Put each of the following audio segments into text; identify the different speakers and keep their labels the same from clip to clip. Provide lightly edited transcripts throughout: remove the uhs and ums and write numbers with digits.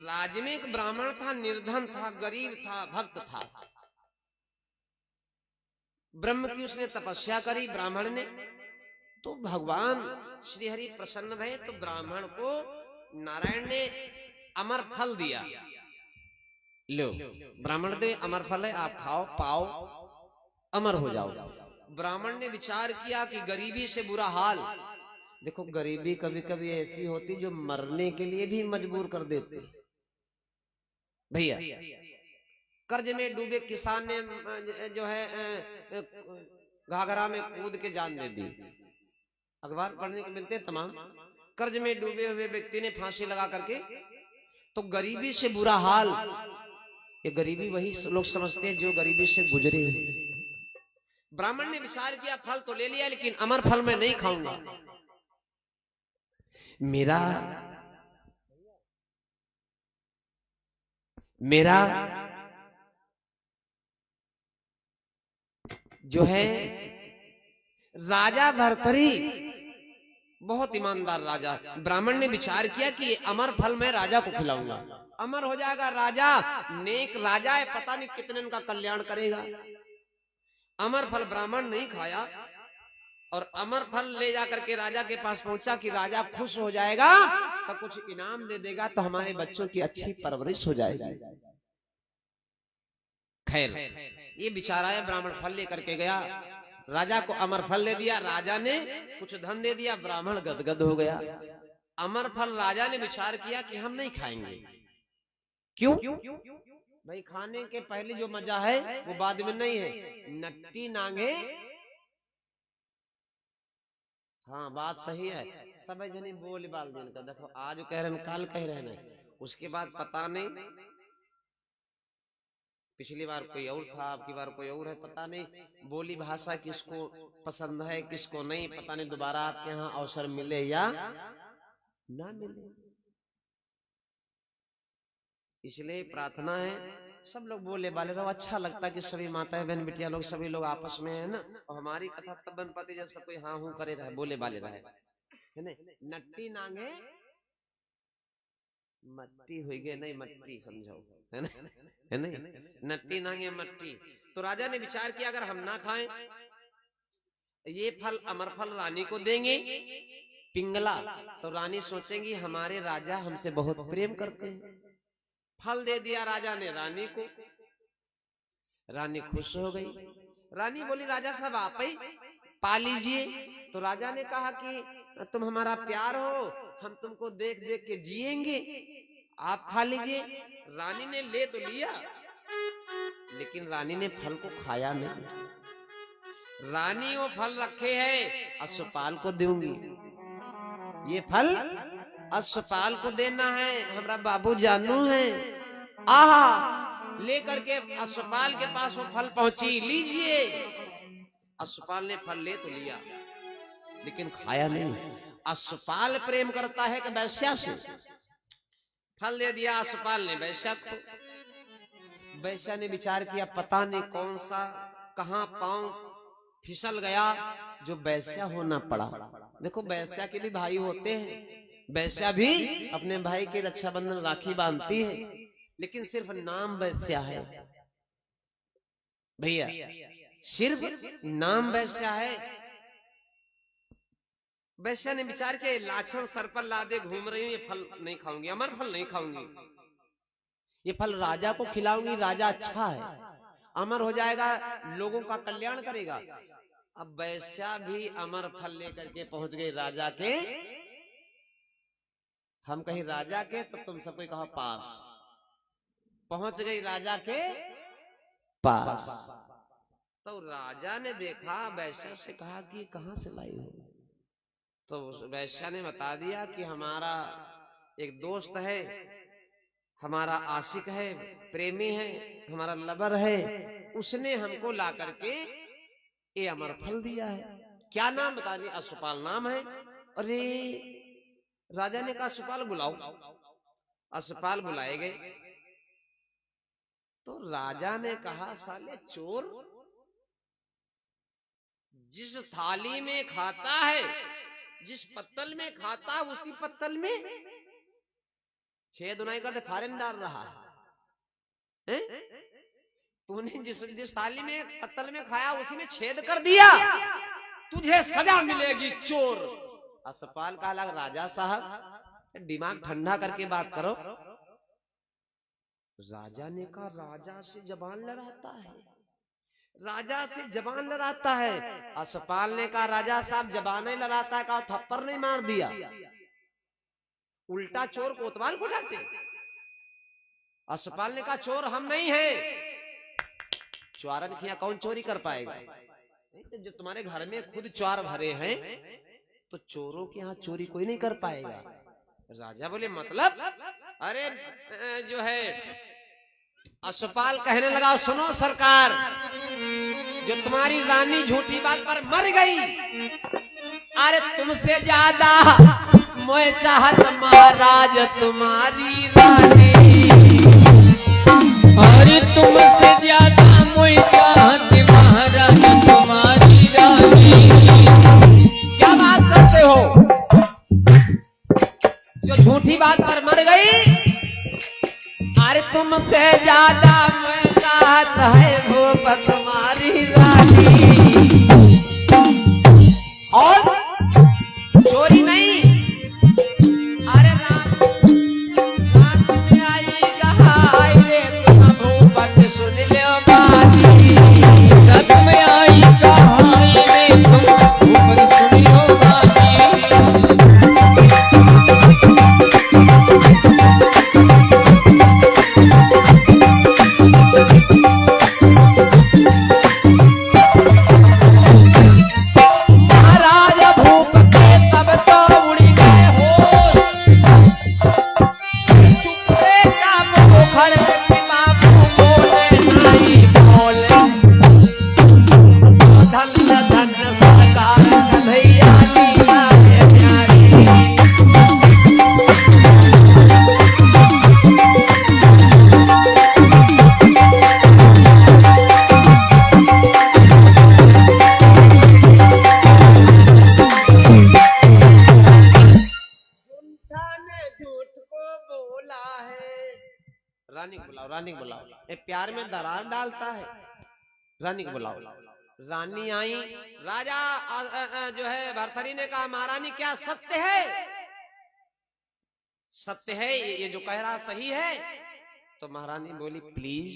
Speaker 1: राज्य में एक ब्राह्मण था, निर्धन था, गरीब था, भक्त था। ब्रह्म की उसने तपस्या करी ब्राह्मण ने, तो भगवान श्री हरि प्रसन्न भये, तो ब्राह्मण को नारायण ने अमर फल दिया। लो, ब्राह्मण दे अमर फल है, आप खाओ पाओ अमर हो जाओ। ब्राह्मण ने विचार किया कि गरीबी से बुरा हाल, देखो गरीबी कभी कभी ऐसी होती जो मरने के लिए भी मजबूर कर देती। भैया कर्ज में डूबे किसान ने जो है घाघरा में कूद के जान दे दी। अखबार पढ़ने को मिलते तमाम। कर्ज में डूबे हुए व्यक्ति ने फांसी लगा करके, तो गरीबी से बुरा हाल, ये गरीबी वही लोग समझते हैं जो गरीबी से गुजरे हैं। ब्राह्मण ने विचार किया फल तो ले लिया, लेकिन अमर फल मैं नहीं खाऊंगा। मेरा जो है राजा भर्तरी बहुत ईमानदार राजा। ब्राह्मण ने विचार किया कि अमर फल मैं राजा को खिलाऊंगा, अमर हो जाएगा राजा, नेक राजा है, पता नहीं कितने उनका कल्याण करेगा। अमर फल ब्राह्मण नहीं खाया और अमर फल ले जाकर के राजा के पास पहुंचा कि राजा खुश हो जाएगा तो कुछ इनाम दे देगा, तो हमारे बच्चों की अच्छी परवरिश हो जाएगी। खैर ये बेचारा है, ब्राह्मण फल लेकर के गया, राजा को अमर फल दे दिया, राजा ने कुछ धन दे दिया, ब्राह्मण गदगद हो गया। अमर फल राजा ने विचार किया कि हम नहीं खाएंगे। क्यों भाई? खाने के पहले जो मजा है वो बाद में नहीं है। नट्टी नांगे, हाँ बात सही है, सब जनी बोल बाल दिन का देखो, आज कह रहे हैं काल कह रहे हैं, उसके बाद पता नहीं, पिछली बार कोई और था, अब की बार कोई और है, पता नहीं बोली भाषा किसको पसंद है किसको नहीं, पता नहीं दोबारा आपके यहाँ अवसर मिले या ना मिले। इसलिए प्रार्थना है सब लोग बोले बाले रहो, अच्छा लगता है कि सभी माताएं बहन बिटिया लोग सभी लोग आपस में है ना, और हमारी कथा तब बन पाती जब सब कोई हाँ हूं करे रहे, बोले बाले रहे, है ना। नट्टी नांगे मट्टी हुई गए, नहीं मट्टी समझो, है ना, है नहीं, नट्टी नांगे मट्टी। तो राजा ने विचार किया अगर हम ना खाएं, ये फल अमर फल रानी को देंगे, पिंगला, तो रानी सोचेंगी हमारे राजा हमसे बहुत प्रेम करते हैं। फल दे दिया राजा ने रानी को, रानी खुश हो गई। रानी बोली राजा साहब आप ही पा लीजिए। तो राजा ने कहा कि तुम हमारा प्यार हो, हम तुमको देख देख के जिएंगे, आप खा लीजिए। रानी ने ले तो लिया, लेकिन रानी ने फल को खाया नहीं। रानी वो फल रखे हैं अश्वपाल को दूंगी, ये फल अश्वपाल को देना है, हमारा बाबू जानू है। आहा, लेकर के अश्वपाल के पास वो फल पहुंची, लीजिए। अश्वपाल ने फल ले तो लिया, लेकिन खाया नहीं। अश्वपाल प्रेम करता है कि वैश्या से? फल दे दिया अश्वपाल ने वैश्या को। वैश्या ने विचार किया पता नहीं कौन सा कहां पांव फिसल गया जो वैश्या होना पड़ा। देखो वैश्या के भी भाई होते हैं, वैश्या भी अपने भाई की रक्षाबंधन राखी बांधती है, लेकिन सिर्फ नाम वैश्या है भैया, सिर्फ नाम वैश्या है। वैश्या ने विचार किया लाछन सर पर लादे घूम रही हूं, ये फल नहीं खाऊंगी, अमर फल नहीं खाऊंगी, ये फल राजा को खिलाऊंगी, राजा अच्छा है, अमर हो जाएगा, लोगों का कल्याण करेगा। अब वैश्या भी अमर फल लेकर के पहुंच गई राजा के, हम कहीं राजा के तो तुम सब कोई कहो पास, पहुंच गई राजा के पास। तो राजा ने देखा, वैश्या से कहा कि कहां से लाई हो? तो वैश्या ने बता दिया कि हमारा एक दोस्त है, हमारा आशिक है, प्रेमी है, हमारा लवर है, उसने हमको ला करके ये अमर फल दिया है। क्या नाम बता दिया? अश्वपाल नाम है। अरे राजा ने कहा अश्वपाल बुलाओ। अश्वपाल बुलाए गए, तो राजा ने कहा साले चोर, जिस थाली में खाता है, जिस पत्तल में खाता है, उसी पत्तल में छेद नहीं करते फारेन डाल रहा है? तूने जिस थाली में पत्तल में खाया उसी में छेद कर दिया, तुझे सजा मिलेगी चोर। असपाल का अलग राजा साहब दिमाग ठंडा करके बात करो। राजा ने कहा राजा से जबान लड़ाता है, राजा से जबान लड़ाता है। असपाल ने कहा राजा साहब जबान नहीं लड़ाता है, कहा थप्पड़ नहीं मार दिया, उल्टा चोर कोतवाल को डांटे। असपाल ने कहा चोर हम नहीं है। च्वारन खिया कौन चोरी कर पाएगा? तो जो तुम्हारे घर में खुद च्वार भरे हैं तो चोरों के यहाँ चोरी कोई नहीं कर पाएगा। राजा बोले मतलब? अरे जो है असपाल कहने लगा सुनो सरकार, जो तुम्हारी रानी झूठी बात पर मर गई, अरे तुमसे ज्यादा मैं चाहत महाराज तुम्हारी रानी,
Speaker 2: अरे तुमसे ज्यादा मैं चाहत महाराज तुम्हारी रानी।
Speaker 1: क्या बात करते हो? जो झूठी बात पर मर गई, अरे तुमसे ज्यादा मैं चाहत है वो तुम्हारी रानी। और चोरी नहीं, अरे रात में आई कहा रे तुम भूपत सुन लो बानी,
Speaker 2: रात में आई कहा रे तुम भूपत सुन लो बानी।
Speaker 1: रानी को बुलाओ, ये प्यार में दरार डालता है। रानी को बुलाओ। रानी आई, राजा जो है भरथरी ने कहा महारानी क्या सत्य है? सत्य है ये जो कह रहा सही है? तो महारानी बोली प्लीज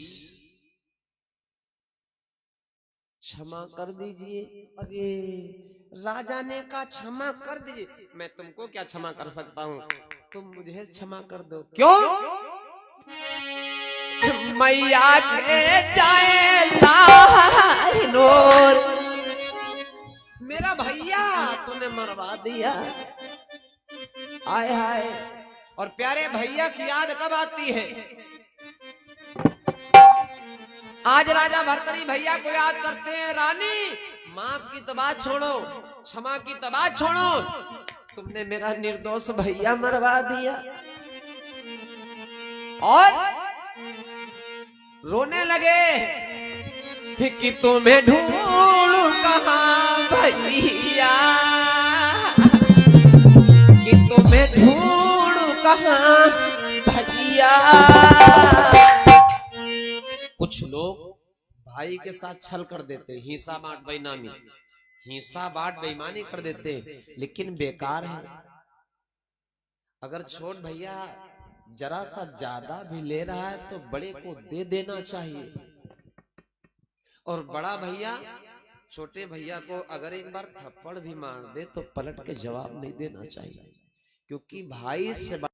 Speaker 1: क्षमा कर दीजिए। अरे राजा ने कहा क्षमा कर दीजिए। मैं तुमको क्या क्षमा कर सकता हूँ, तुम मुझे क्षमा कर दो। क्यों? मैया के जाए नूर, मेरा भैया तूने मरवा दिया। आए हाय, और प्यारे भैया की याद कब आती है? आज राजा भरथरी भैया को याद करते हैं। रानी माफ की तो बात छोड़ो, क्षमा की तो बात छोड़ो, तुमने मेरा निर्दोष भैया मरवा दिया। और रोने लगे कि तुम्हें ढूंढूं कहां भैया, कि तुम्हें ढूंढूं कहां भैया। कुछ लोग भाई के साथ छल कर देते, हिस्सा बांट बेईमानी, हिस्सा बांट बेईमानी कर देते, लेकिन बेकार है। अगर छोट भैया जरा सा ज्यादा भी ले रहा है तो बड़े को दे देना चाहिए, और बड़ा भैया छोटे भैया को अगर एक बार थप्पड़ भी मार दे तो पलट के जवाब नहीं देना चाहिए, क्योंकि भाई से